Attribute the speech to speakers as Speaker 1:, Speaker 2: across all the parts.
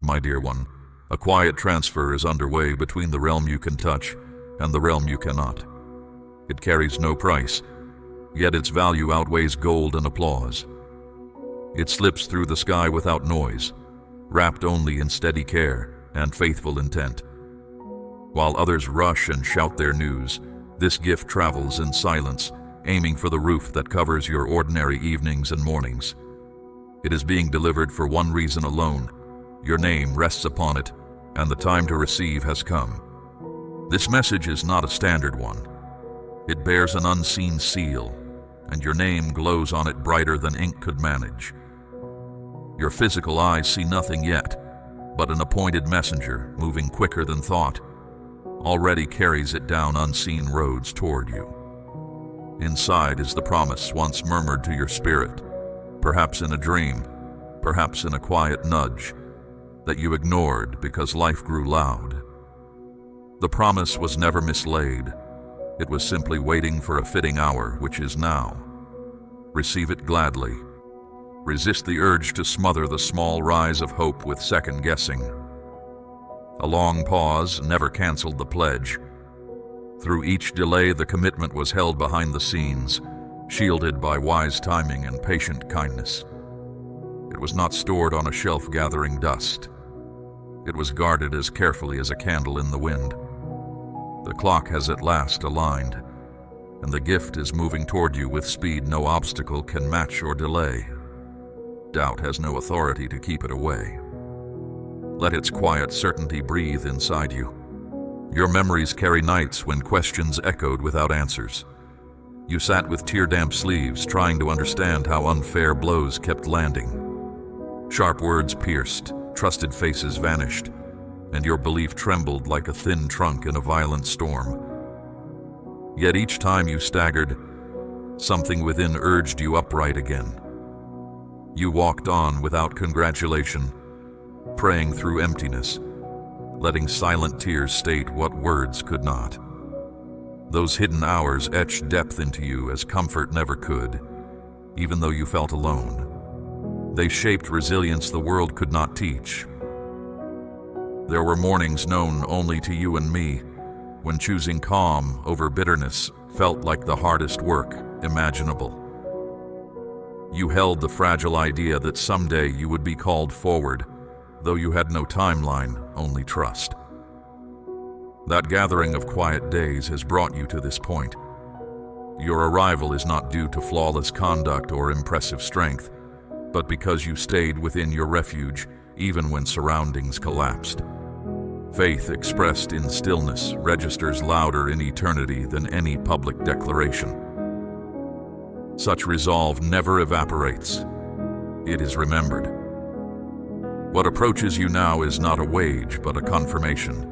Speaker 1: my dear one, a quiet transfer is underway between the realm you can touch and the realm you cannot. It carries no price, yet its value outweighs gold and applause. It slips through the sky without noise, wrapped only in steady care and faithful intent. While others rush and shout their news, this gift travels in silence, aiming for the roof that covers your ordinary evenings and mornings. It is being delivered for one reason alone. Your name rests upon it, and the time to receive has come. This message is not a standard one. It bears an unseen seal, and your name glows on it brighter than ink could manage. Your physical eyes see nothing yet, but an appointed messenger, moving quicker than thought, already carries it down unseen roads toward you. Inside is the promise once murmured to your spirit, perhaps in a dream, perhaps in a quiet nudge, that you ignored because life grew loud. The promise was never mislaid. It was simply waiting for a fitting hour, which is now. Receive it gladly. Resist the urge to smother the small rise of hope with second-guessing. A long pause never canceled the pledge. Through each delay, the commitment was held behind the scenes, shielded by wise timing and patient kindness. It was not stored on a shelf gathering dust. It was guarded as carefully as a candle in the wind. The clock has at last aligned, and the gift is moving toward you with speed no obstacle can match or delay. Doubt has no authority to keep it away. Let its quiet certainty breathe inside you. Your memories carry nights when questions echoed without answers. You sat with tear-damp sleeves, trying to understand how unfair blows kept landing. Sharp words pierced, trusted faces vanished, and your belief trembled like a thin trunk in a violent storm. Yet each time you staggered, something within urged you upright again. You walked on without congratulation, praying through emptiness, letting silent tears state what words could not. Those hidden hours etched depth into you as comfort never could, even though you felt alone. They shaped resilience the world could not teach. There were mornings known only to you and me, when choosing calm over bitterness felt like the hardest work imaginable. You held the fragile idea that someday you would be called forward, though you had no timeline, only trust. That gathering of quiet days has brought you to this point. Your arrival is not due to flawless conduct or impressive strength, but because you stayed within your refuge even when surroundings collapsed. Faith expressed in stillness registers louder in eternity than any public declaration. Such resolve never evaporates. It is remembered. What approaches you now is not a wage, but a confirmation.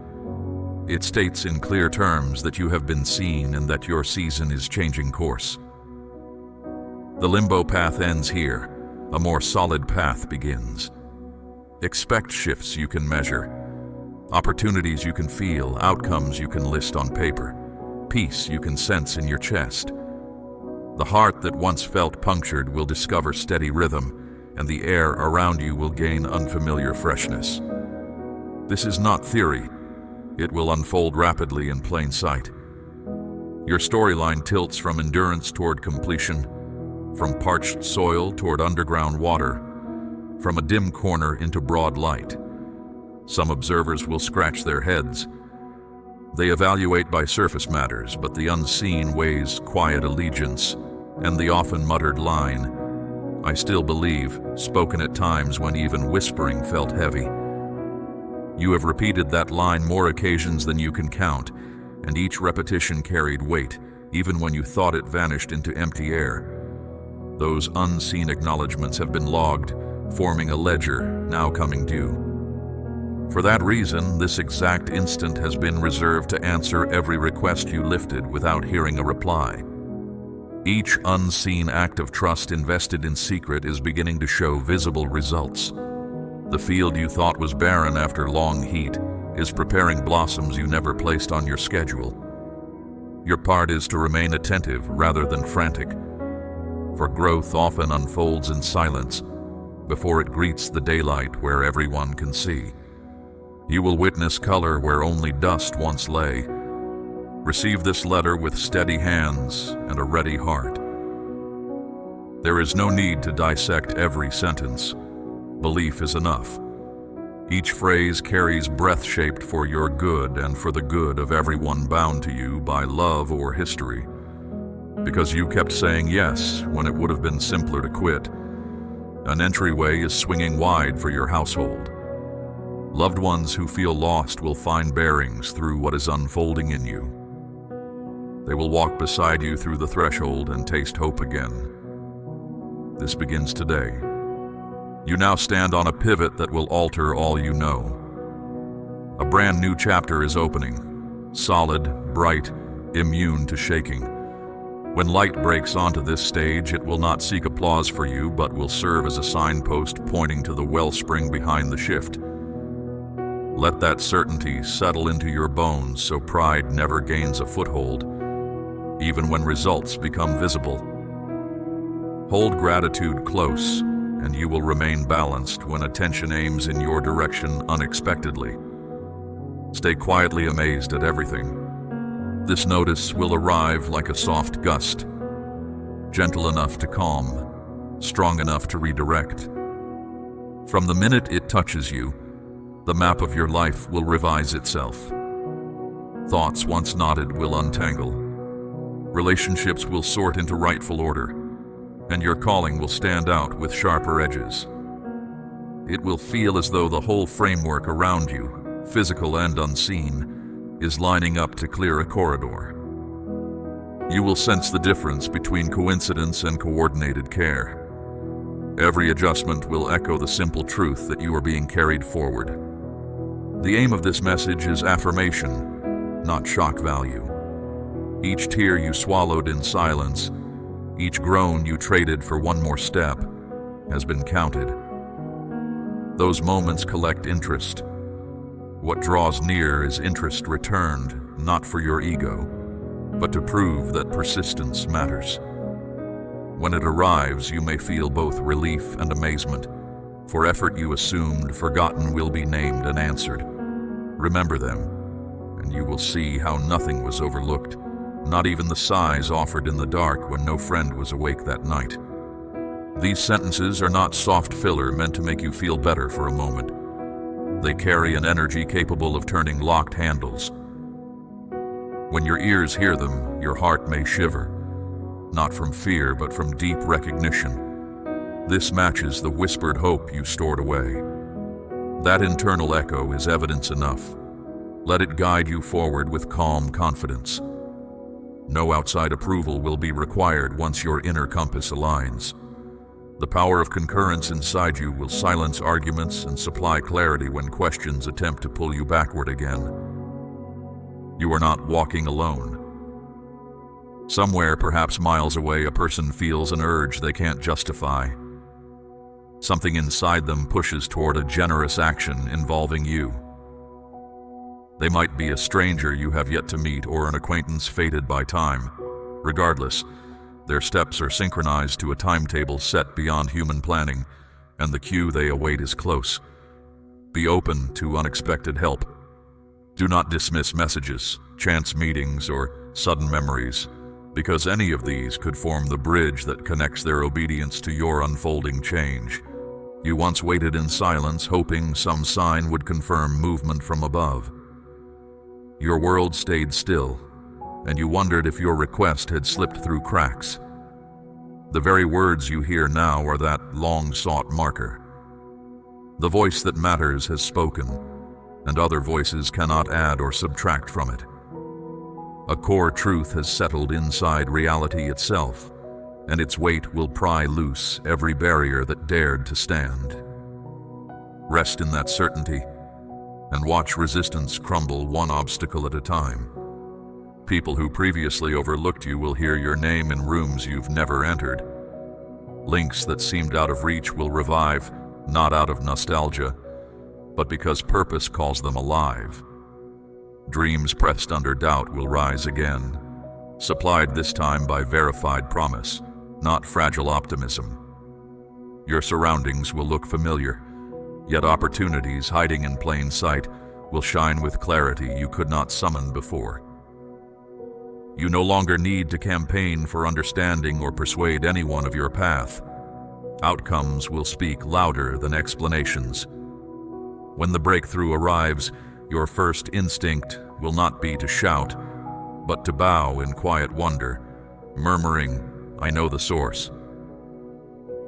Speaker 1: It states in clear terms that you have been seen and that your season is changing course. The limbo path ends here. A more solid path begins. Expect shifts you can measure, opportunities you can feel, outcomes you can list on paper, peace you can sense in your chest. The heart that once felt punctured will discover steady rhythm, and the air around you will gain unfamiliar freshness. This is not theory. It will unfold rapidly in plain sight. Your storyline tilts from endurance toward completion, from parched soil toward underground water, from a dim corner into broad light. Some observers will scratch their heads. They evaluate by surface matters, but the unseen weighs quiet allegiance, and the often muttered line, "I still believe," spoken at times when even whispering felt heavy. You have repeated that line more occasions than you can count, and each repetition carried weight, even when you thought it vanished into empty air. Those unseen acknowledgments have been logged, forming a ledger now coming due. For that reason, this exact instant has been reserved to answer every request you lifted without hearing a reply. Each unseen act of trust invested in secret is beginning to show visible results. The field you thought was barren after long heat is preparing blossoms you never placed on your schedule. Your part is to remain attentive rather than frantic, for growth often unfolds in silence before it greets the daylight where everyone can see. You will witness color where only dust once lay. Receive this letter with steady hands and a ready heart. There is no need to dissect every sentence. Belief is enough. Each phrase carries breath shaped for your good and for the good of everyone bound to you by love or history. Because you kept saying yes when it would have been simpler to quit. An entryway is swinging wide for your household. Loved ones who feel lost will find bearings through what is unfolding in you. They will walk beside you through the threshold and taste hope again. This begins today. You now stand on a pivot that will alter all you know. A brand new chapter is opening, solid, bright, immune to shaking. When light breaks onto this stage, it will not seek applause for you, but will serve as a signpost pointing to the wellspring behind the shift. Let that certainty settle into your bones so pride never gains a foothold, even when results become visible. Hold gratitude close, and you will remain balanced when attention aims in your direction unexpectedly. Stay quietly amazed at everything. This notice will arrive like a soft gust, gentle enough to calm, strong enough to redirect. From the minute it touches you, the map of your life will revise itself. Thoughts once knotted will untangle. Relationships will sort into rightful order, and your calling will stand out with sharper edges. It will feel as though the whole framework around you, physical and unseen, is lining up to clear a corridor. You will sense the difference between coincidence and coordinated care. Every adjustment will echo the simple truth that you are being carried forward. The aim of this message is affirmation, not shock value. Each tear you swallowed in silence, each groan you traded for one more step, has been counted. Those moments collect interest. What draws near is interest returned, not for your ego, but to prove that persistence matters. When it arrives, you may feel both relief and amazement. For effort you assumed forgotten will be named and answered. Remember them, and you will see how nothing was overlooked, not even the sighs offered in the dark when no friend was awake that night. These sentences are not soft filler meant to make you feel better for a moment. They carry an energy capable of turning locked handles. When your ears hear them, your heart may shiver, not from fear but from deep recognition. This matches the whispered hope you stored away. That internal echo is evidence enough. Let it guide you forward with calm confidence. No outside approval will be required once your inner compass aligns. The power of concurrence inside you will silence arguments and supply clarity when questions attempt to pull you backward again. You are not walking alone. Somewhere, perhaps miles away, a person feels an urge they can't justify. Something inside them pushes toward a generous action involving you. They might be a stranger you have yet to meet or an acquaintance fated by time. Regardless, their steps are synchronized to a timetable set beyond human planning, and the cue they await is close. Be open to unexpected help. Do not dismiss messages, chance meetings, or sudden memories, because any of these could form the bridge that connects their obedience to your unfolding change. You once waited in silence, hoping some sign would confirm movement from above. Your world stayed still, and you wondered if your request had slipped through cracks. The very words you hear now are that long-sought marker. The voice that matters has spoken, and other voices cannot add or subtract from it. A core truth has settled inside reality itself, and its weight will pry loose every barrier that dared to stand. Rest in that certainty, and watch resistance crumble one obstacle at a time. People who previously overlooked you will hear your name in rooms you've never entered. Links that seemed out of reach will revive, not out of nostalgia, but because purpose calls them alive. Dreams pressed under doubt will rise again, supplied this time by verified promise, not fragile optimism. Your surroundings will look familiar, yet opportunities hiding in plain sight will shine with clarity you could not summon before. You no longer need to campaign for understanding or persuade anyone of your path. Outcomes will speak louder than explanations. When the breakthrough arrives, your first instinct will not be to shout, but to bow in quiet wonder, murmuring, "I know the source."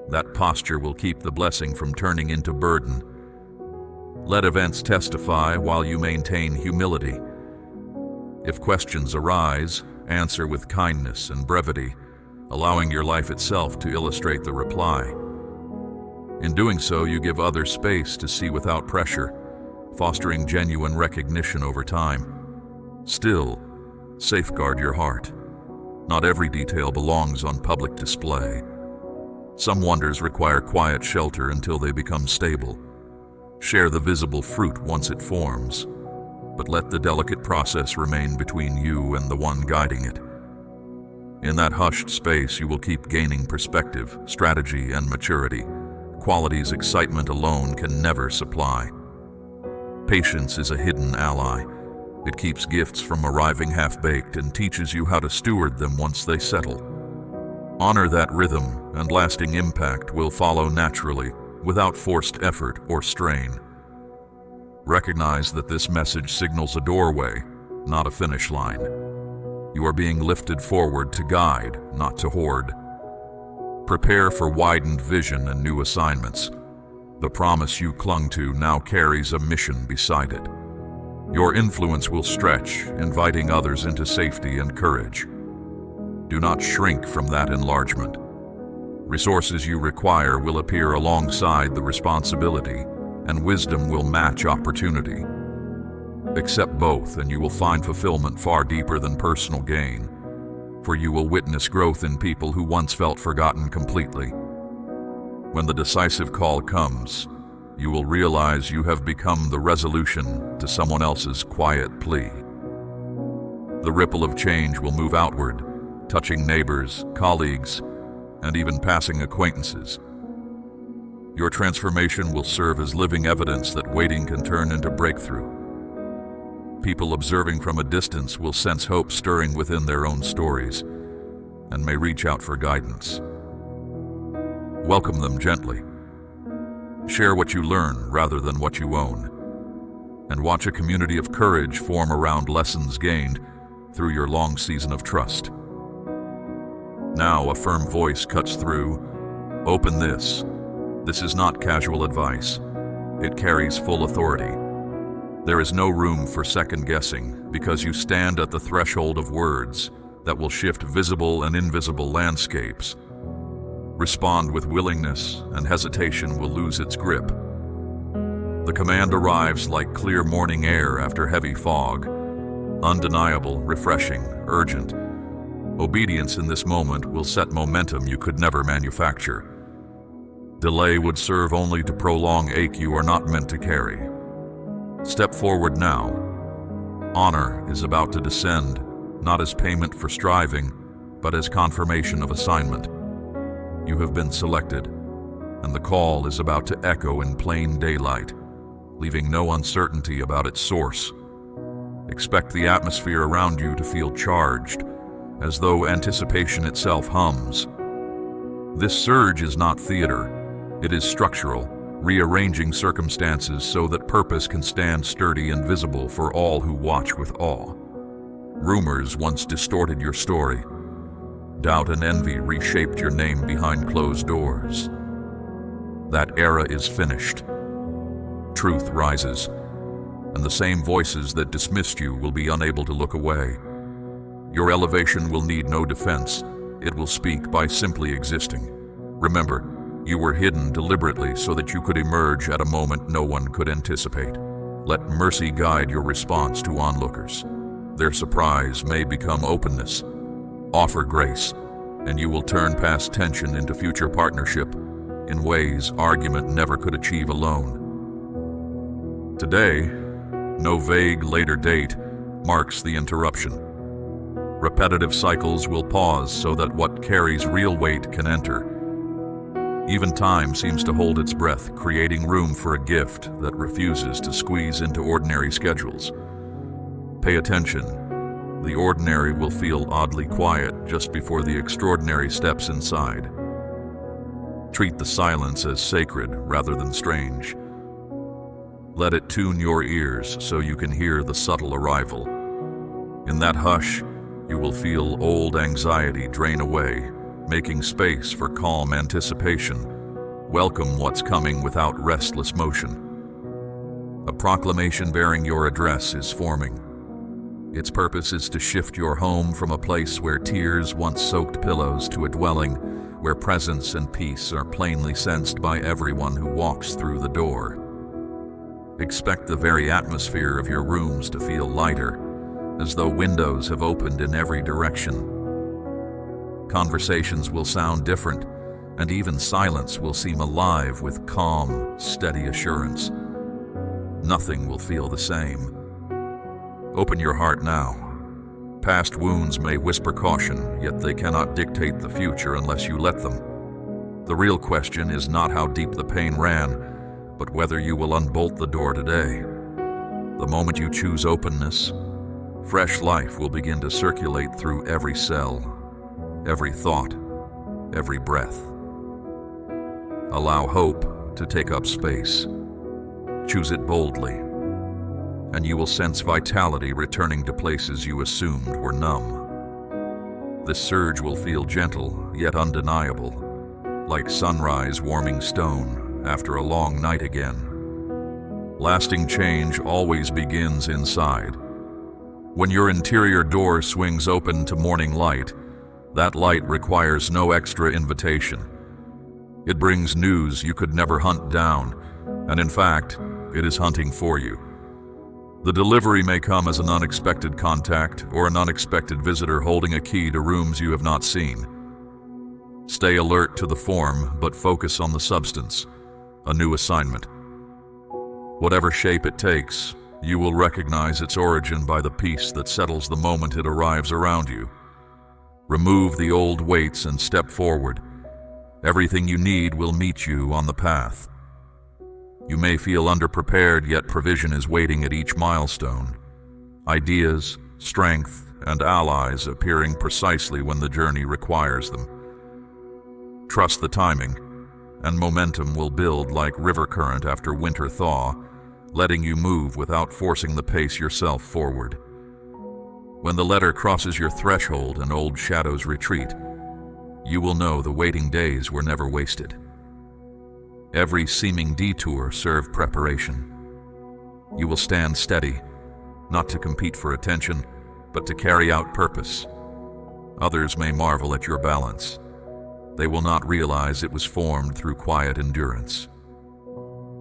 Speaker 1: That posture will keep the blessing from turning into burden. Let events testify while you maintain humility. If questions arise, answer with kindness and brevity, allowing your life itself to illustrate the reply. In doing so, you give others space to see without pressure, fostering genuine recognition over time. Still, safeguard your heart. Not every detail belongs on public display. Some wonders require quiet shelter until they become stable. Share the visible fruit once it forms, but let the delicate process remain between you and the one guiding it. In that hushed space, you will keep gaining perspective, strategy, and maturity, qualities excitement alone can never supply. Patience is a hidden ally. It keeps gifts from arriving half-baked and teaches you how to steward them once they settle. Honor that rhythm, and lasting impact will follow naturally, without forced effort or strain. Recognize that this message signals a doorway, not a finish line. You are being lifted forward to guide, not to hoard. Prepare for widened vision and new assignments. The promise you clung to now carries a mission beside it. Your influence will stretch, inviting others into safety and courage. Do not shrink from that enlargement. Resources you require will appear alongside the responsibility, and wisdom will match opportunity. Accept both, and you will find fulfillment far deeper than personal gain, for you will witness growth in people who once felt forgotten completely. When the decisive call comes, you will realize you have become the resolution to someone else's quiet plea. The ripple of change will move outward, touching neighbors, colleagues, and even passing acquaintances. Your transformation will serve as living evidence that waiting can turn into breakthrough. People observing from a distance will sense hope stirring within their own stories and may reach out for guidance. Welcome them gently. Share what you learn rather than what you own, and watch a community of courage form around lessons gained through your long season of trust. Now a firm voice cuts through. Open this. This is not casual advice. It carries full authority. There is no room for second guessing, because you stand at the threshold of words that will shift visible and invisible landscapes. Respond with willingness, and hesitation will lose its grip. The command arrives like clear morning air after heavy fog. Undeniable, refreshing, urgent. Obedience in this moment will set momentum you could never manufacture. Delay would serve only to prolong ache you are not meant to carry. Step forward now. Honor is about to descend, not as payment for striving, but as confirmation of assignment. You have been selected, and the call is about to echo in plain daylight, leaving no uncertainty about its source. Expect the atmosphere around you to feel charged, as though anticipation itself hums. This surge is not theater. It is structural, rearranging circumstances so that purpose can stand sturdy and visible for all who watch with awe. Rumors once distorted your story. Doubt and envy reshaped your name behind closed doors. That era is finished. Truth rises, and the same voices that dismissed you will be unable to look away. Your elevation will need no defense. It will speak by simply existing. Remember, you were hidden deliberately so that you could emerge at a moment no one could anticipate. Let mercy guide your response to onlookers. Their surprise may become openness. Offer grace, and you will turn past tension into future partnership in ways argument never could achieve alone. Today, no vague later date marks the interruption. Repetitive cycles will pause so that what carries real weight can enter. Even time seems to hold its breath, creating room for a gift that refuses to squeeze into ordinary schedules. Pay attention. The ordinary will feel oddly quiet just before the extraordinary steps inside. Treat the silence as sacred rather than strange. Let it tune your ears so you can hear the subtle arrival. In that hush, you will feel old anxiety drain away, making space for calm anticipation. Welcome what's coming without restless motion. A proclamation bearing your address is forming. Its purpose is to shift your home from a place where tears once soaked pillows to a dwelling where presence and peace are plainly sensed by everyone who walks through the door. Expect the very atmosphere of your rooms to feel lighter, as though windows have opened in every direction. Conversations will sound different, and even silence will seem alive with calm, steady assurance. Nothing will feel the same. Open your heart now. Past wounds may whisper caution, yet they cannot dictate the future unless you let them. The real question is not how deep the pain ran, but whether you will unbolt the door today. The moment you choose openness, fresh life will begin to circulate through every cell, every thought, every breath. Allow hope to take up space. Choose it boldly, and you will sense vitality returning to places you assumed were numb. This surge will feel gentle, yet undeniable, like sunrise warming stone after a long night again. Lasting change always begins inside. When your interior door swings open to morning light, that light requires no extra invitation. It brings news you could never hunt down, and in fact, it is hunting for you. The delivery may come as an unexpected contact or an unexpected visitor holding a key to rooms you have not seen. Stay alert to the form, but focus on the substance, a new assignment. Whatever shape it takes, you will recognize its origin by the peace that settles the moment it arrives around you. Remove the old weights and step forward. Everything you need will meet you on the path. You may feel underprepared, yet provision is waiting at each milestone. Ideas, strength, and allies appearing precisely when the journey requires them. Trust the timing, and momentum will build like river current after winter thaw, letting you move without forcing the pace yourself forward. When the letter crosses your threshold and old shadows retreat, you will know the waiting days were never wasted. Every seeming detour served preparation. You will stand steady, not to compete for attention, but to carry out purpose. Others may marvel at your balance. They will not realize it was formed through quiet endurance.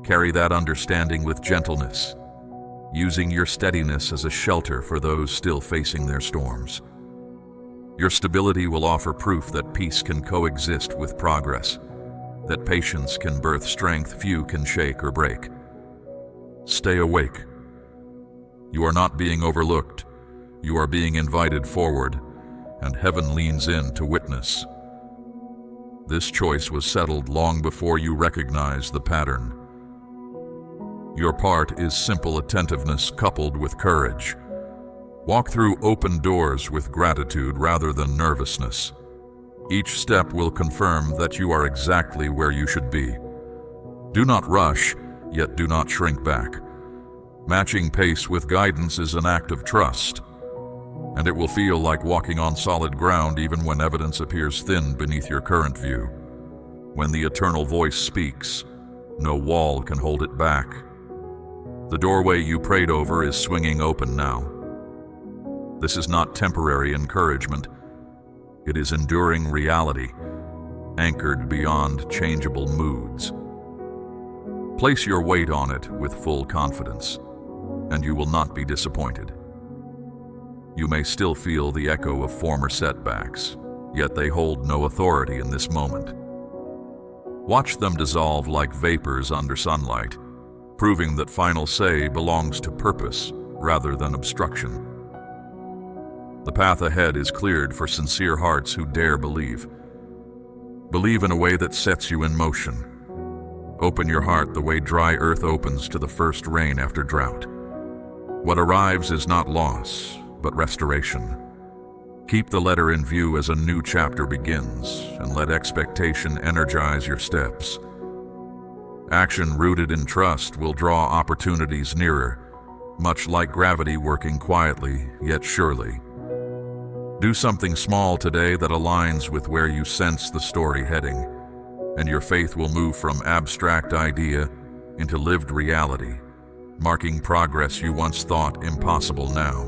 Speaker 1: Carry that understanding with gentleness, using your steadiness as a shelter for those still facing their storms. Your stability will offer proof that peace can coexist with progress, that patience can birth strength few can shake or break. Stay awake. You are not being overlooked. You are being invited forward, and heaven leans in to witness. This choice was settled long before you recognized the pattern. Your part is simple attentiveness coupled with courage. Walk through open doors with gratitude rather than nervousness. Each step will confirm that you are exactly where you should be. Do not rush, yet do not shrink back. Matching pace with guidance is an act of trust, and it will feel like walking on solid ground even when evidence appears thin beneath your current view. When the eternal voice speaks, no wall can hold it back. The doorway you prayed over is swinging open now. This is not temporary encouragement. It is enduring reality, anchored beyond changeable moods. Place your weight on it with full confidence, and you will not be disappointed. You may still feel the echo of former setbacks, yet they hold no authority in this moment. Watch them dissolve like vapors under sunlight, proving that final say belongs to purpose rather than obstruction. The path ahead is cleared for sincere hearts who dare believe. Believe in a way that sets you in motion. Open your heart the way dry earth opens to the first rain after drought. What arrives is not loss, but restoration. Keep the letter in view as a new chapter begins, and let expectation energize your steps. Action rooted in trust will draw opportunities nearer, much like gravity working quietly yet surely. Do something small today that aligns with where you sense the story heading, and your faith will move from abstract idea into lived reality, marking progress you once thought impossible now.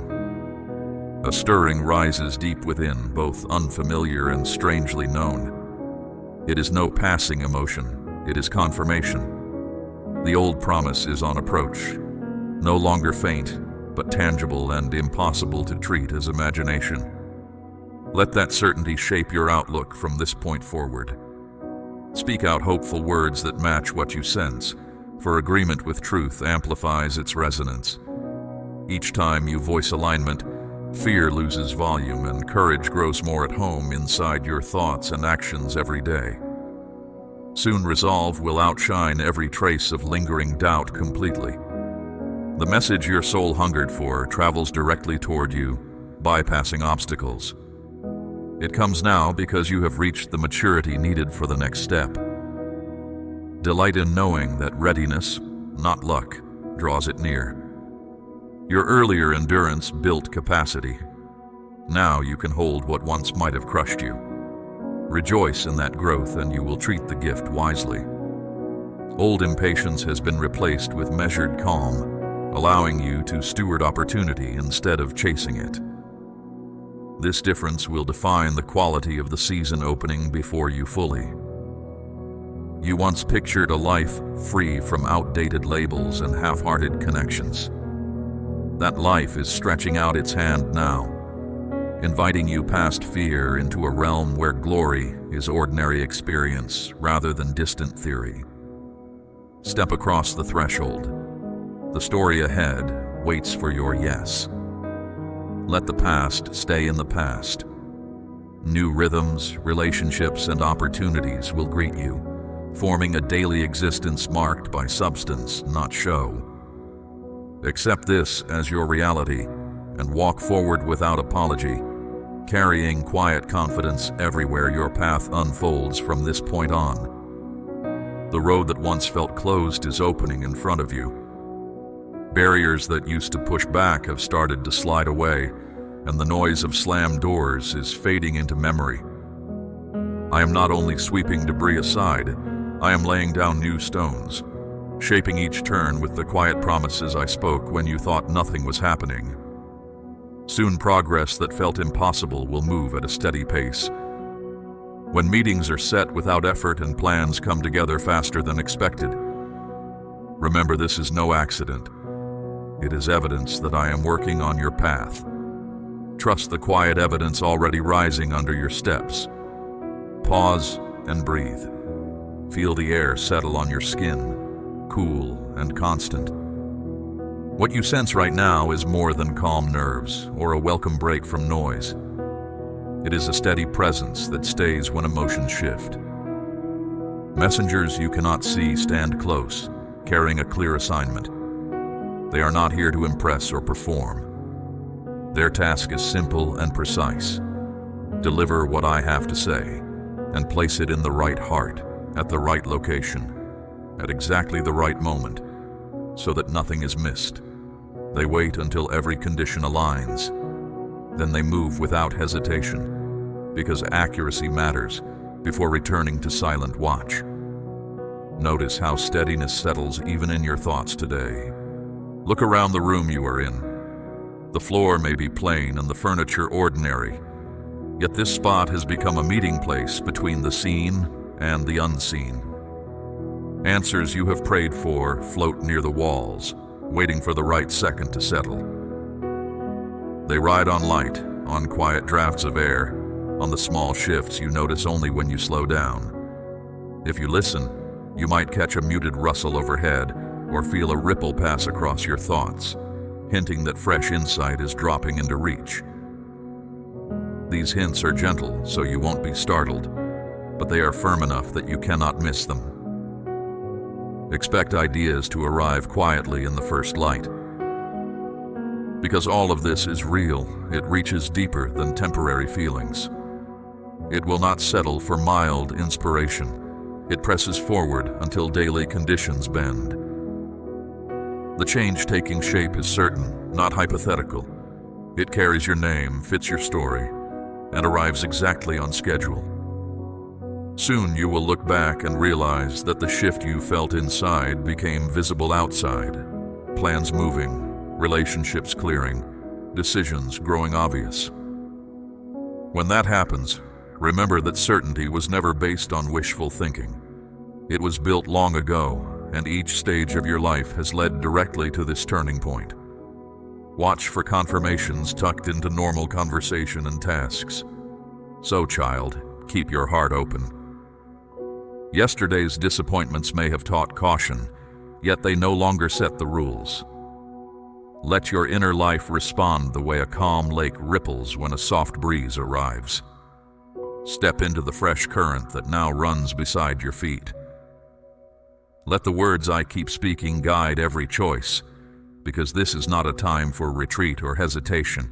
Speaker 1: A stirring rises deep within, both unfamiliar and strangely known. It is no passing emotion, it is confirmation. The old promise is on approach, no longer faint, but tangible and impossible to treat as imagination. Let that certainty shape your outlook from this point forward. Speak out hopeful words that match what you sense, for agreement with truth amplifies its resonance. Each time you voice alignment, fear loses volume and courage grows more at home inside your thoughts and actions every day. Soon resolve will outshine every trace of lingering doubt completely. The message your soul hungered for travels directly toward you, bypassing obstacles. It comes now because you have reached the maturity needed for the next step. Delight in knowing that readiness, not luck, draws it near. Your earlier endurance built capacity. Now you can hold what once might have crushed you. Rejoice in that growth and you will treat the gift wisely. Old impatience has been replaced with measured calm, allowing you to steward opportunity instead of chasing it. This difference will define the quality of the season opening before you fully. You once pictured a life free from outdated labels and half-hearted connections. That life is stretching out its hand now, inviting you past fear into a realm where glory is ordinary experience rather than distant theory. Step across the threshold. The story ahead waits for your yes. Let the past stay in the past. New rhythms, relationships, and opportunities will greet you, forming a daily existence marked by substance, not show. Accept this as your reality and walk forward without apology, carrying quiet confidence everywhere your path unfolds from this point on. The road that once felt closed is opening in front of you. Barriers that used to push back have started to slide away, and the noise of slammed doors is fading into memory. I am not only sweeping debris aside, I am laying down new stones, shaping each turn with the quiet promises I spoke when you thought nothing was happening. Soon progress that felt impossible will move at a steady pace. When meetings are set without effort and plans come together faster than expected, remember this is no accident. It is evidence that I am working on your path. Trust the quiet evidence already rising under your steps. Pause and breathe. Feel the air settle on your skin, cool and constant. What you sense right now is more than calm nerves or a welcome break from noise. It is a steady presence that stays when emotions shift. Messengers you cannot see stand close, carrying a clear assignment. They are not here to impress or perform. Their task is simple and precise. Deliver what I have to say, and place it in the right heart, at the right location, at exactly the right moment, so that nothing is missed. They wait until every condition aligns. Then they move without hesitation, because accuracy matters, before returning to silent watch. Notice how steadiness settles even in your thoughts today. Look around the room you are in. The floor may be plain and the furniture ordinary, yet this spot has become a meeting place between the seen and the unseen. Answers you have prayed for float near the walls, waiting for the right second to settle. They ride on light, on quiet drafts of air, on the small shifts you notice only when you slow down. If you listen, you might catch a muted rustle overhead or feel a ripple pass across your thoughts, hinting that fresh insight is dropping into reach. These hints are gentle, so you won't be startled. but they are firm enough that you cannot miss them. Expect ideas to arrive quietly in the first light. Because all of this is real, it reaches deeper than temporary feelings. It will not settle for mild inspiration. It presses forward until daily conditions bend. The change taking shape is certain, not hypothetical. It carries your name, fits your story, and arrives exactly on schedule. Soon you will look back and realize that the shift you felt inside became visible outside. Plans moving, relationships clearing, decisions growing obvious. When that happens, remember that certainty was never based on wishful thinking. It was built long ago, and each stage of your life has led directly to this turning point. Watch for confirmations tucked into normal conversation and tasks. So, child, keep your heart open. Yesterday's disappointments may have taught caution, yet they no longer set the rules. Let your inner life respond the way a calm lake ripples when a soft breeze arrives. Step into the fresh current that now runs beside your feet. Let the words I keep speaking guide every choice, because this is not a time for retreat or hesitation.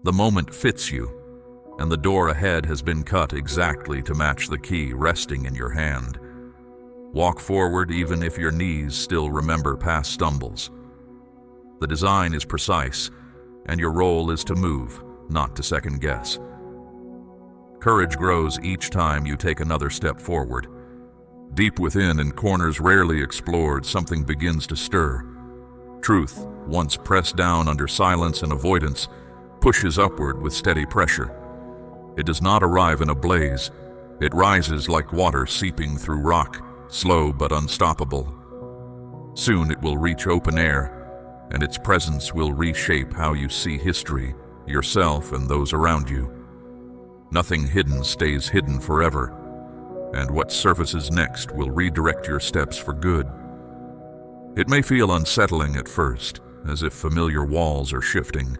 Speaker 1: The moment fits you, and the door ahead has been cut exactly to match the key resting in your hand. Walk forward even if your knees still remember past stumbles. The design is precise, and your role is to move, not to second guess. Courage grows each time you take another step forward. Deep within, in corners rarely explored, something begins to stir. Truth, once pressed down under silence and avoidance, pushes upward with steady pressure. It does not arrive in a blaze. It rises like water seeping through rock, slow but unstoppable. Soon it will reach open air, and its presence will reshape how you see history, yourself, and those around you. Nothing hidden stays hidden forever, and what surfaces next will redirect your steps for good. It may feel unsettling at first, as if familiar walls are shifting,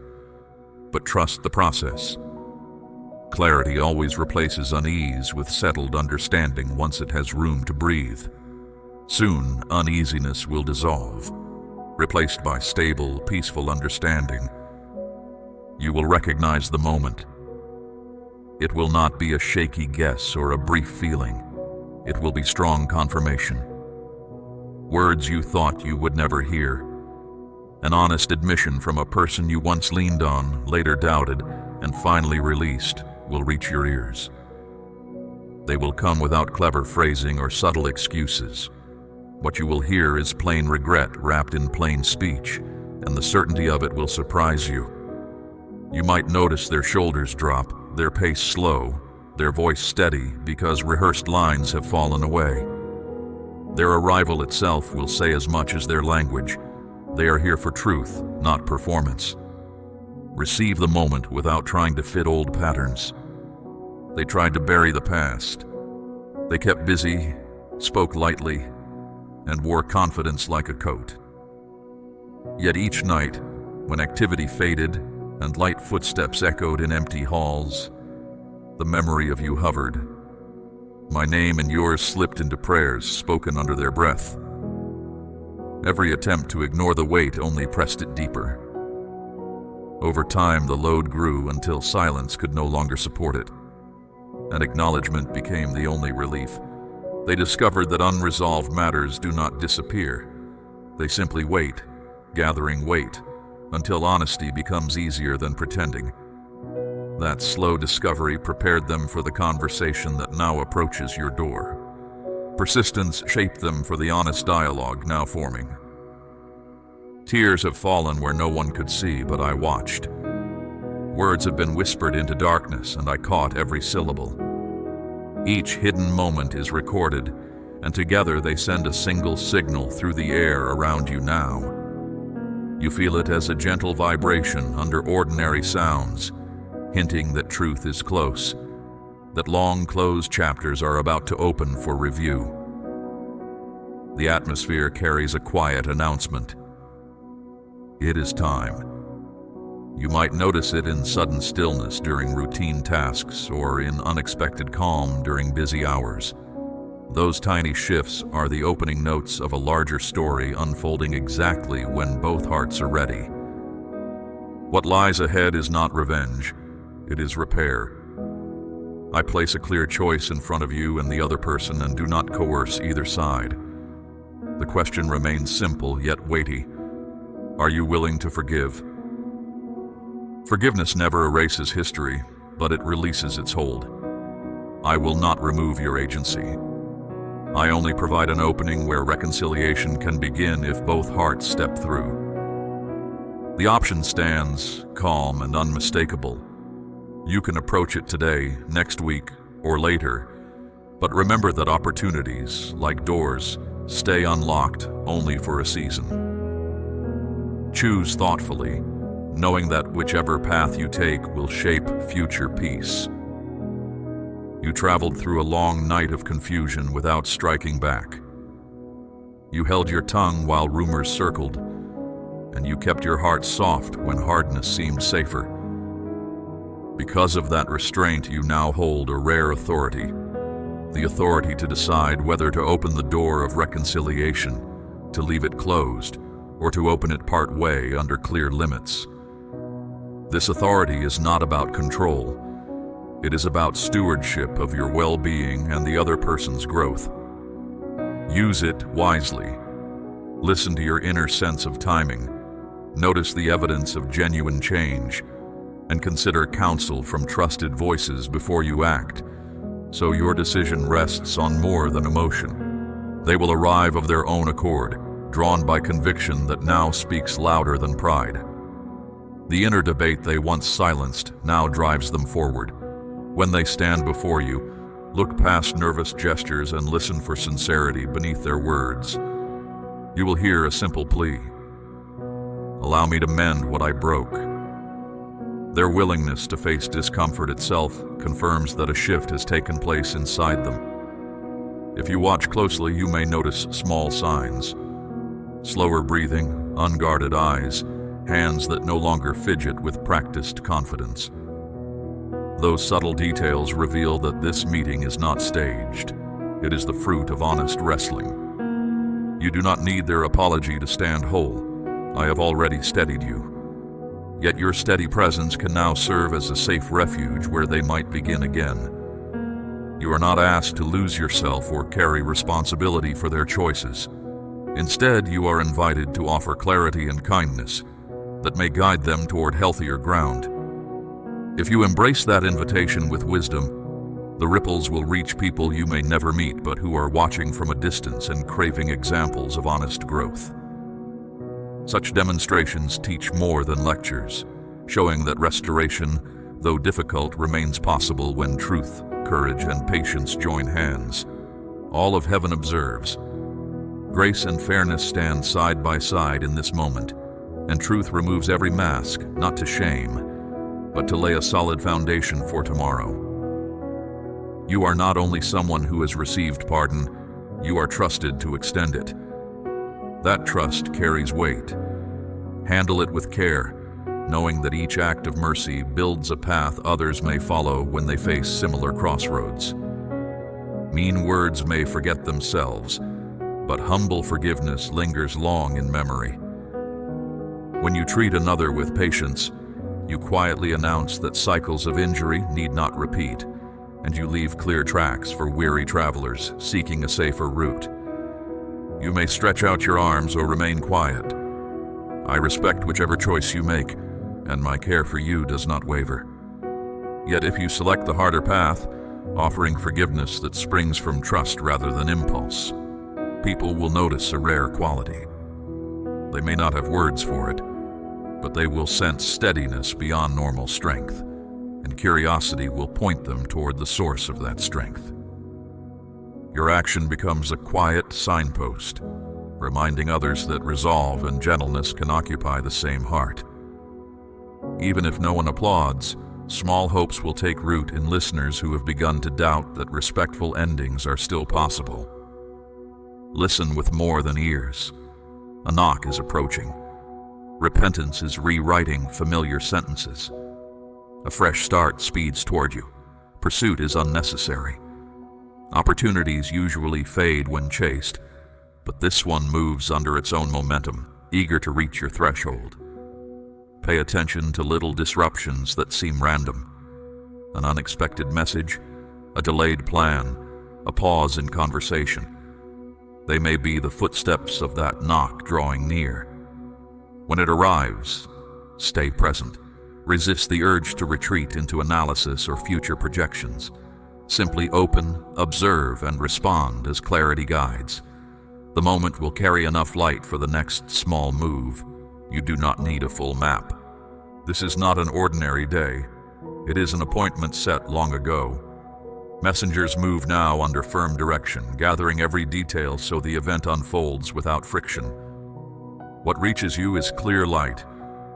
Speaker 1: but trust the process. Clarity always replaces unease with settled understanding once it has room to breathe. Soon, uneasiness will dissolve, replaced by stable, peaceful understanding. You will recognize the moment. It will not be a shaky guess or a brief feeling. It will be strong confirmation. Words you thought you would never hear. An honest admission from a person you once leaned on, later doubted, and finally released, will reach your ears. They will come without clever phrasing or subtle excuses. What you will hear is plain regret wrapped in plain speech, and the certainty of it will surprise you. You might notice their shoulders drop, their pace slow, their voice steady because rehearsed lines have fallen away. Their arrival itself will say as much as their language. They are here for truth, not performance. Receive the moment without trying to fit old patterns. They tried to bury the past. They kept busy, spoke lightly, and wore confidence like a coat. Yet each night, when activity faded and light footsteps echoed in empty halls, the memory of you hovered. My name and yours slipped into prayers spoken under their breath. Every attempt to ignore the weight only pressed it deeper. Over time, the load grew until silence could no longer support it, and acknowledgement became the only relief. They discovered that unresolved matters do not disappear. They simply wait, gathering weight, until honesty becomes easier than pretending. That slow discovery prepared them for the conversation that now approaches your door. Persistence shaped them for the honest dialogue now forming. Tears have fallen where no one could see, but I watched. Words have been whispered into darkness, and I caught every syllable. Each hidden moment is recorded, and together they send a single signal through the air around you now. You feel it as a gentle vibration under ordinary sounds, hinting that truth is close, that long-closed chapters are about to open for review. The atmosphere carries a quiet announcement. It is time. You might notice it in sudden stillness during routine tasks or in unexpected calm during busy hours. Those tiny shifts are the opening notes of a larger story unfolding exactly when both hearts are ready. What lies ahead is not revenge, it is repair. I place a clear choice in front of you and the other person and do not coerce either side. The question remains simple yet weighty. Are you willing to forgive? Forgiveness never erases history, but it releases its hold. I will not remove your agency. I only provide an opening where reconciliation can begin if both hearts step through. The option stands, calm and unmistakable. You can approach it today, next week, or later, but remember that opportunities, like doors, stay unlocked only for a season. Choose thoughtfully, knowing that whichever path you take will shape future peace. You traveled through a long night of confusion without striking back. You held your tongue while rumors circled, and you kept your heart soft when hardness seemed safer. Because of that restraint, you now hold a rare authority, the authority to decide whether to open the door of reconciliation, to leave it closed, or to open it part way under clear limits. This authority is not about control. It is about stewardship of your well-being and the other person's growth. Use it wisely. Listen to your inner sense of timing. Notice the evidence of genuine change, and consider counsel from trusted voices before you act, so your decision rests on more than emotion. They will arrive of their own accord, drawn by conviction that now speaks louder than pride. The inner debate they once silenced now drives them forward. When they stand before you, look past nervous gestures and listen for sincerity beneath their words. You will hear a simple plea. Allow me to mend what I broke. Their willingness to face discomfort itself confirms that a shift has taken place inside them. If you watch closely, you may notice small signs. Slower breathing, unguarded eyes, hands that no longer fidget with practiced confidence. Those subtle details reveal that this meeting is not staged. It is the fruit of honest wrestling. You do not need their apology to stand whole. I have already steadied you. Yet your steady presence can now serve as a safe refuge where they might begin again. You are not asked to lose yourself or carry responsibility for their choices. Instead, you are invited to offer clarity and kindness that may guide them toward healthier ground. If you embrace that invitation with wisdom, the ripples will reach people you may never meet but who are watching from a distance and craving examples of honest growth. Such demonstrations teach more than lectures, showing that restoration, though difficult, remains possible when truth, courage, and patience join hands. All of heaven observes. Grace and fairness stand side by side in this moment, and truth removes every mask, not to shame, but to lay a solid foundation for tomorrow. You are not only someone who has received pardon, you are trusted to extend it. That trust carries weight. Handle it with care, knowing that each act of mercy builds a path others may follow when they face similar crossroads. Mean words may forget themselves, but humble forgiveness lingers long in memory. When you treat another with patience, you quietly announce that cycles of injury need not repeat, and you leave clear tracks for weary travelers seeking a safer route. You may stretch out your arms or remain quiet. I respect whichever choice you make, and my care for you does not waver. Yet if you select the harder path, offering forgiveness that springs from trust rather than impulse, people will notice a rare quality. They may not have words for it, but they will sense steadiness beyond normal strength, and curiosity will point them toward the source of that strength. Your action becomes a quiet signpost, reminding others that resolve and gentleness can occupy the same heart. Even if no one applauds, small hopes will take root in listeners who have begun to doubt that respectful endings are still possible. Listen with more than ears. A knock is approaching. Repentance is rewriting familiar sentences. A fresh start speeds toward you. Pursuit is unnecessary. Opportunities usually fade when chased, but this one moves under its own momentum, eager to reach your threshold. Pay attention to little disruptions that seem random. An unexpected message, a delayed plan, a pause in conversation. They may be the footsteps of that knock drawing near. When it arrives, stay present. Resist the urge to retreat into analysis or future projections. Simply open, observe, and respond as clarity guides. The moment will carry enough light for the next small move. You do not need a full map. This is not an ordinary day. It is an appointment set long ago. Messengers move now under firm direction, gathering every detail so the event unfolds without friction. What reaches you is clear light,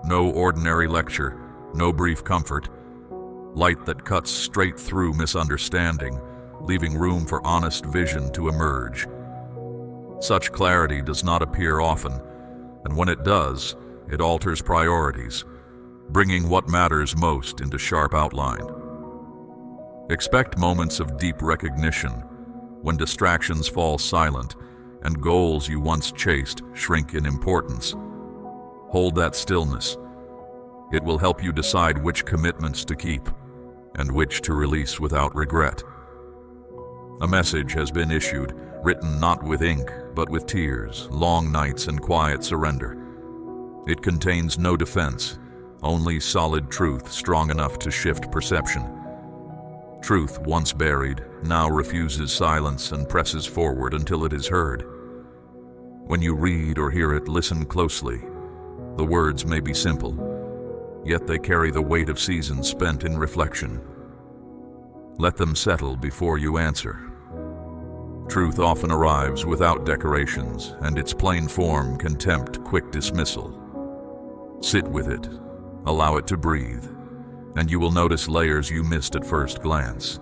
Speaker 1: no ordinary lecture, no brief comfort. Light that cuts straight through misunderstanding, leaving room for honest vision to emerge. Such clarity does not appear often, and when it does, it alters priorities, bringing what matters most into sharp outline. Expect moments of deep recognition, when distractions fall silent and goals you once chased shrink in importance. Hold that stillness. It will help you decide which commitments to keep and which to release without regret. A message has been issued, written not with ink, but with tears, long nights, and quiet surrender. It contains no defense, only solid truth strong enough to shift perception. Truth once buried now refuses silence and presses forward until it is heard. When you read or hear it, listen closely. The words may be simple, yet they carry the weight of seasons spent in reflection. Let them settle before you answer. Truth often arrives without decorations, and its plain form can tempt quick dismissal. Sit with it, allow it to breathe, and you will notice layers you missed at first glance.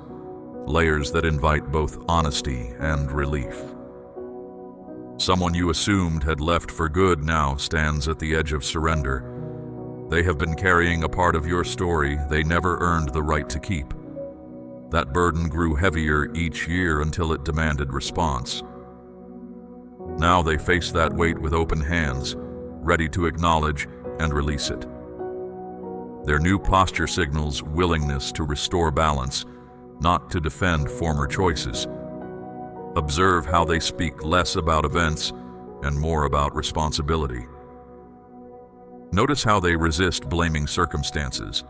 Speaker 1: Layers that invite both honesty and relief. Someone you assumed had left for good now stands at the edge of surrender. They have been carrying a part of your story they never earned the right to keep. That burden grew heavier each year until it demanded response. Now they face that weight with open hands, ready to acknowledge and release it. Their new posture signals willingness to restore balance, not to defend former choices. Observe how they speak less about events and more about responsibility. Notice how they resist blaming circumstances.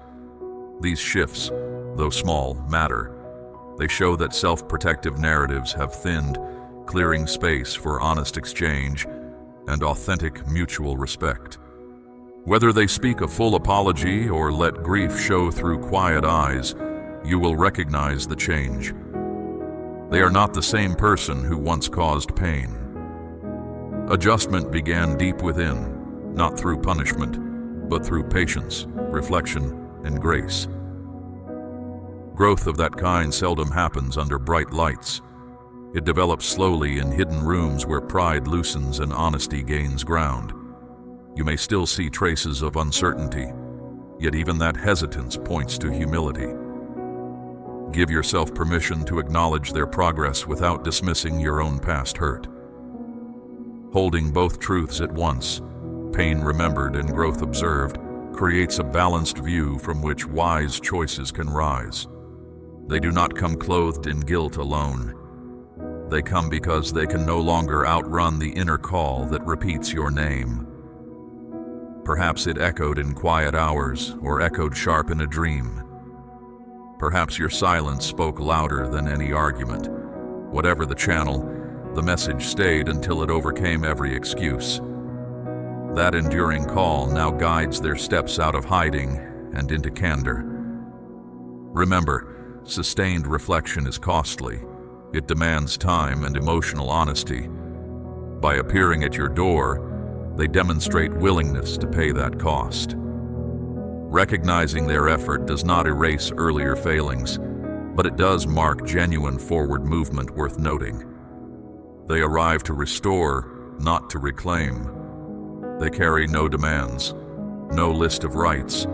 Speaker 1: These shifts, though small, matter. They show that self-protective narratives have thinned, clearing space for honest exchange and authentic mutual respect. Whether they speak a full apology or let grief show through quiet eyes, you will recognize the change. They are not the same person who once caused pain. Adjustment began deep within, not through punishment, but through patience, reflection, and grace. Growth of that kind seldom happens under bright lights. It develops slowly in hidden rooms where pride loosens and honesty gains ground. You may still see traces of uncertainty, yet even that hesitance points to humility. Give yourself permission to acknowledge their progress without dismissing your own past hurt. Holding both truths at once, pain remembered and growth observed, creates a balanced view from which wise choices can rise. They do not come clothed in guilt alone. They come because they can no longer outrun the inner call that repeats your name. Perhaps it echoed in quiet hours or echoed sharp in a dream. Perhaps your silence spoke louder than any argument. Whatever the channel, the message stayed until it overcame every excuse. That enduring call now guides their steps out of hiding and into candor. Remember, sustained reflection is costly. It demands time and emotional honesty. By appearing at your door, they demonstrate willingness to pay that cost. Recognizing their effort does not erase earlier failings, but it does mark genuine forward movement worth noting. They arrive to restore, not to reclaim. They carry no demands, no list of rights.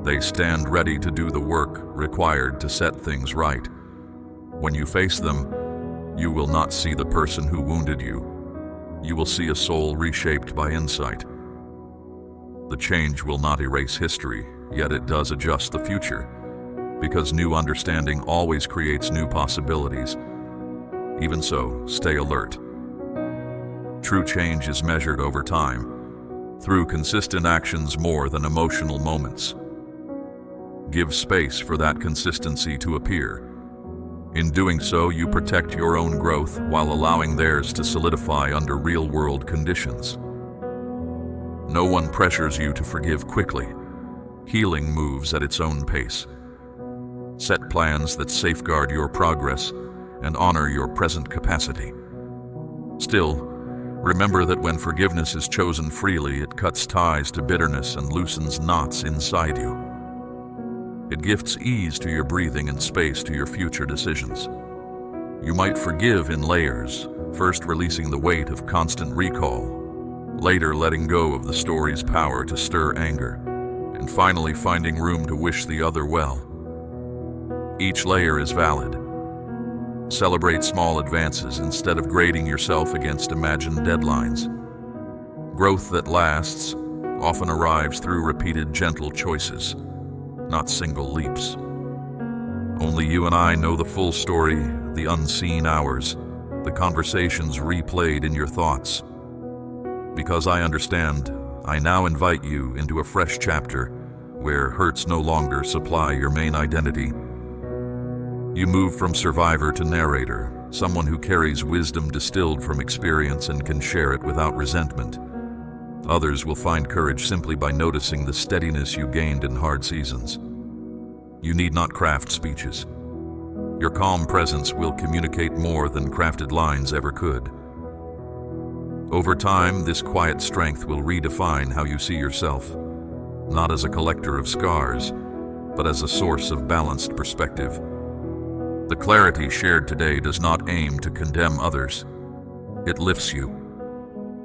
Speaker 1: They stand ready to do the work required to set things right. When you face them, you will not see the person who wounded you. You will see a soul reshaped by insight. The change will not erase history, yet it does adjust the future, because new understanding always creates new possibilities. Even so, stay alert. True change is measured over time, through consistent actions more than emotional moments. Give space for that consistency to appear. In doing so, you protect your own growth while allowing theirs to solidify under real-world conditions. No one pressures you to forgive quickly. Healing moves at its own pace. Set plans that safeguard your progress and honor your present capacity. Still, remember that when forgiveness is chosen freely, it cuts ties to bitterness and loosens knots inside you. It gifts ease to your breathing and space to your future decisions. You might forgive in layers, first releasing the weight of constant recall, later letting go of the story's power to stir anger, and finally finding room to wish the other well. Each layer is valid. Celebrate small advances instead of grading yourself against imagined deadlines. Growth that lasts often arrives through repeated gentle choices, not single leaps. Only you and I know the full story, the unseen hours, the conversations replayed in your thoughts. Because I understand, I now invite you into a fresh chapter where hurts no longer supply your main identity. You move from survivor to narrator, someone who carries wisdom distilled from experience and can share it without resentment. Others will find courage simply by noticing the steadiness you gained in hard seasons. You need not craft speeches. Your calm presence will communicate more than crafted lines ever could. Over time, this quiet strength will redefine how you see yourself, not as a collector of scars, but as a source of balanced perspective. The clarity shared today does not aim to condemn others. It lifts you.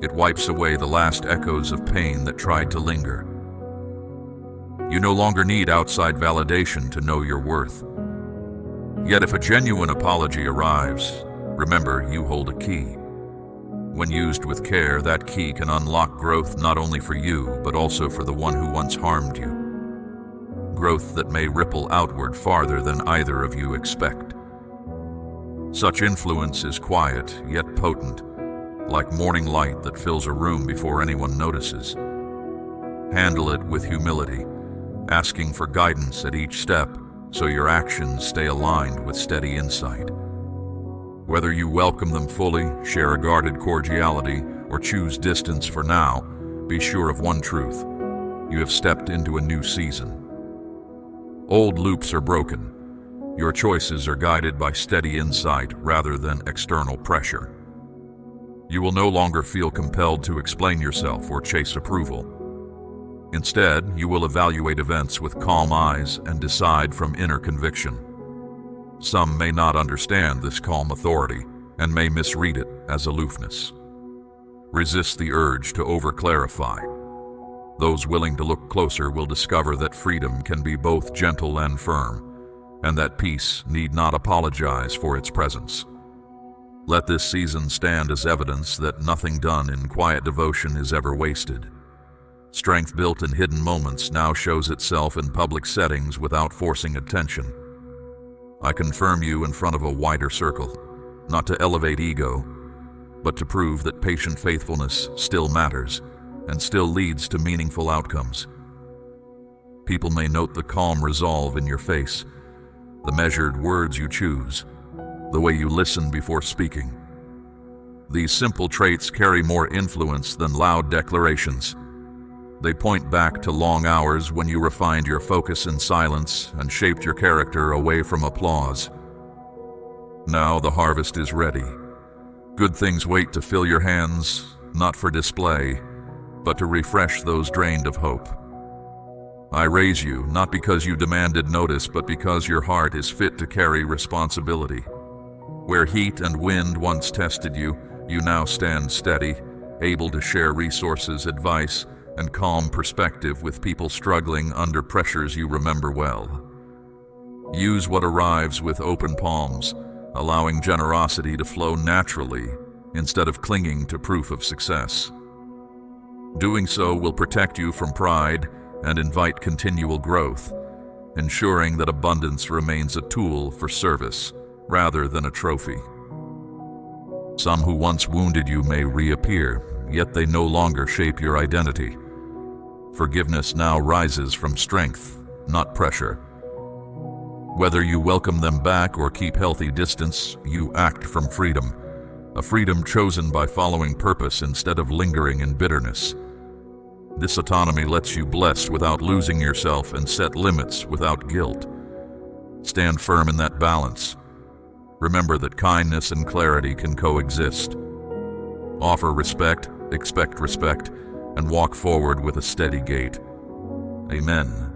Speaker 1: It wipes away the last echoes of pain that tried to linger. You no longer need outside validation to know your worth. Yet if a genuine apology arrives, remember you hold a key. When used with care, that key can unlock growth not only for you, but also for the one who once harmed you. Growth that may ripple outward farther than either of you expect. Such influence is quiet, yet potent, like morning light that fills a room before anyone notices. Handle it with humility, asking for guidance at each step so your actions stay aligned with steady insight. Whether you welcome them fully, share a guarded cordiality, or choose distance for now, be sure of one truth: you have stepped into a new season. Old loops are broken. Your choices are guided by steady insight rather than external pressure. You will no longer feel compelled to explain yourself or chase approval. Instead, you will evaluate events with calm eyes and decide from inner conviction. Some may not understand this calm authority and may misread it as aloofness. Resist the urge to over-clarify. Those willing to look closer will discover that freedom can be both gentle and firm, and that peace need not apologize for its presence. Let this season stand as evidence that nothing done in quiet devotion is ever wasted. Strength built in hidden moments now shows itself in public settings without forcing attention. I confirm you in front of a wider circle, not to elevate ego, but to prove that patient faithfulness still matters and still leads to meaningful outcomes. People may note the calm resolve in your face, the measured words you choose, the way you listen before speaking. These simple traits carry more influence than loud declarations. They point back to long hours when you refined your focus in silence and shaped your character away from applause. Now the harvest is ready. Good things wait to fill your hands, not for display, but to refresh those drained of hope. I raise you, not because you demanded notice, but because your heart is fit to carry responsibility. Where heat and wind once tested you, you now stand steady, able to share resources, advice, and calm perspective with people struggling under pressures you remember well. Use what arrives with open palms, allowing generosity to flow naturally instead of clinging to proof of success. Doing so will protect you from pride and invite continual growth, ensuring that abundance remains a tool for service rather than a trophy. Some who once wounded you may reappear, yet they no longer shape your identity. Forgiveness now rises from strength, not pressure. Whether you welcome them back or keep healthy distance, you act from freedom, a freedom chosen by following purpose instead of lingering in bitterness. This autonomy lets you bless without losing yourself and set limits without guilt. Stand firm in that balance. Remember that kindness and clarity can coexist. Offer respect, expect respect, and walk forward with a steady gait. Amen.